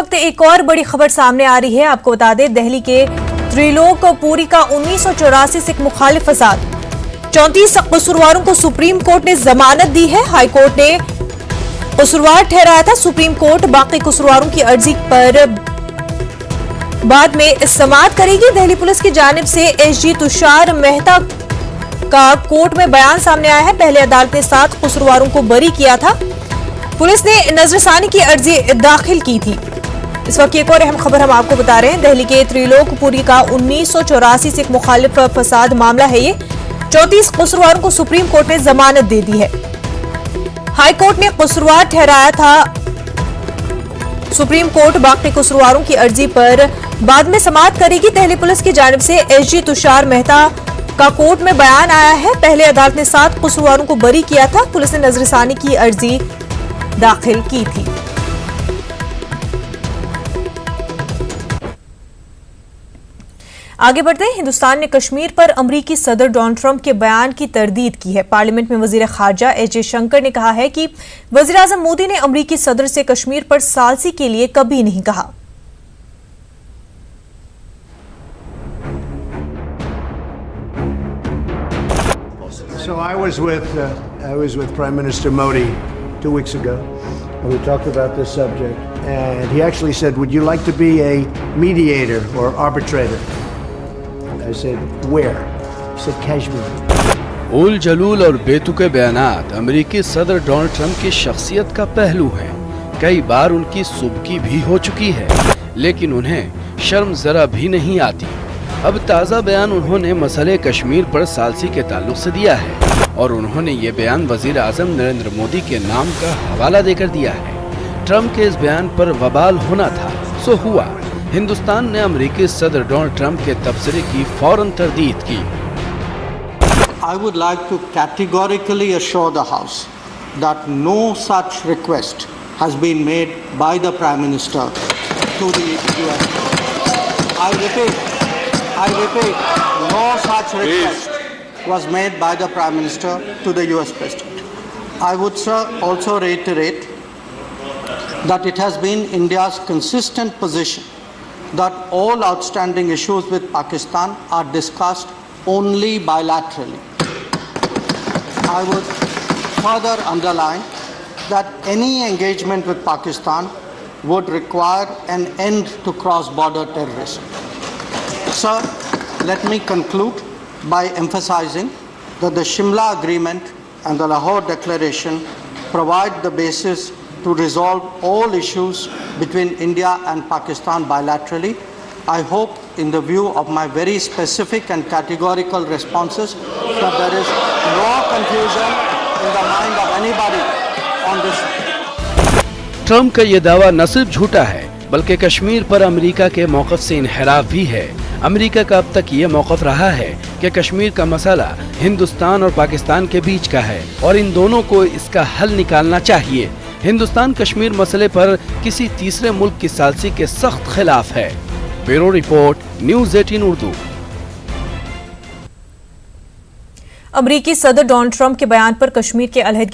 वक्त एक और बड़ी खबर सामने आ रही है। आपको बता दें, दिल्ली के त्रिलोकपुरी का 1984 सिख मुखालिफ फसाद, 34 कसूरवारों को सुप्रीम कोर्ट ने जमानत दी है। हाई कोर्ट ने कसूरवार ठहराया था। सुप्रीम कोर्ट बाकी कसूरवारों की अर्जी पर बाद में समाअत करेगी। दिल्ली पुलिस की जानिब से एसजी तुषार मेहता का कोर्ट में बयान सामने आया है। पहले अदालत ने 7 कसूरवारों को बरी किया था। पुलिस ने नजरसानी की अर्जी दाखिल की थी। इस वक्त एक और अहम खबर हम आपको बता रहे हैं। दिल्ली के त्रिलोकपुरी का 1984 सिख मुखालिफ फसाद मामला है। ये 34 कसूरवारों को सुप्रीम कोर्ट ने जमानत दे दी है। हाई कोर्ट ने कसूरवार ठहराया था। सुप्रीम कोर्ट बाकी कसूरवारों की अर्जी पर बाद में समाअत करेगी। दिल्ली पुलिस की जानिब से एसजी तुषार मेहता का कोर्ट में बयान आया है। पहले अदालत ने 7 कसूरवारों को बरी किया था। पुलिस ने नजरसानी की अर्जी दाखिल की थी। आगे बढ़ते हैं। हिंदुस्तान ने कश्मीर पर अमरीकी सदर डोनाल्ड ट्रंप के बयान की तरदीद की है। पार्लियामेंट में वजीर खारजा एस जयशंकर ने कहा है कि वजीर आजम मोदी ने अमरीकी सदर से कश्मीर पर सालसी के लिए कभी नहीं कहा। So I was with Prime Minister Modi 2 weeks ago, and we talked about this subject. And he actually said, "Would you like to be a mediator or arbitrator?" I said, "Where?" He said, "Kashmir." उल जलूल और बेतुके बयानात अमेरिकी सदर Donald Trump की शख्सियत का पहलू है। कई बार उनकी सुबकी भी हो चुकी है, लेकिन उन्हें शर्म जरा भी नहीं आती। अब ताज़ा बयान उन्होंने मसले कश्मीर पर सालसी के ताल्लुक से दिया है और उन्होंने ये बयान वजीर आजम नरेंद्र मोदी के नाम का हवाला देकर दिया है। ट्रंप के इस बयान पर वबाल होना था, सो हुआ। हिंदुस्तान ने अमेरिकी सदर डोनाल्ड ट्रंप के तबसरे की फौरन तरदीद की। I would like to categorically assure the House that no such request has been made by the Prime Minister to the US. I repeat, no such request was made by the Prime Minister to the US President. I would also reiterate that it has been India's consistent position that all outstanding issues with Pakistan are discussed only bilaterally. I would further underline that any engagement with Pakistan would require an end to cross-border terrorism. Sir, let me conclude by emphasizing that the Shimla Agreement and the Lahore Declaration provide the basis to resolve all issues between India and Pakistan bilaterally. I hope, in the view of my very specific and categorical responses, that there is no confusion in the mind of anybody on this. Trump का ये दावा न सिर्फ झूठा है, बल्कि कश्मीर पर America के मौक़िफ़ से इन्हिराफ भी है। अमेरिका का अब तक ये मौक़िफ़ रहा है कि कश्मीर का मसला हिंदुस्तान और पाकिस्तान के बीच का है और इन दोनों को इसका हल निकालना चाहिए। हिंदुस्तान कश्मीर मसले पर किसी तीसरे मुल्क की सालसी के सख्त खिलाफ है। Bureau report, news 18 Urdu. अमेरिकी सदर डोनाल्ड ट्रंप के बयान पर कश्मीर के अलहदगी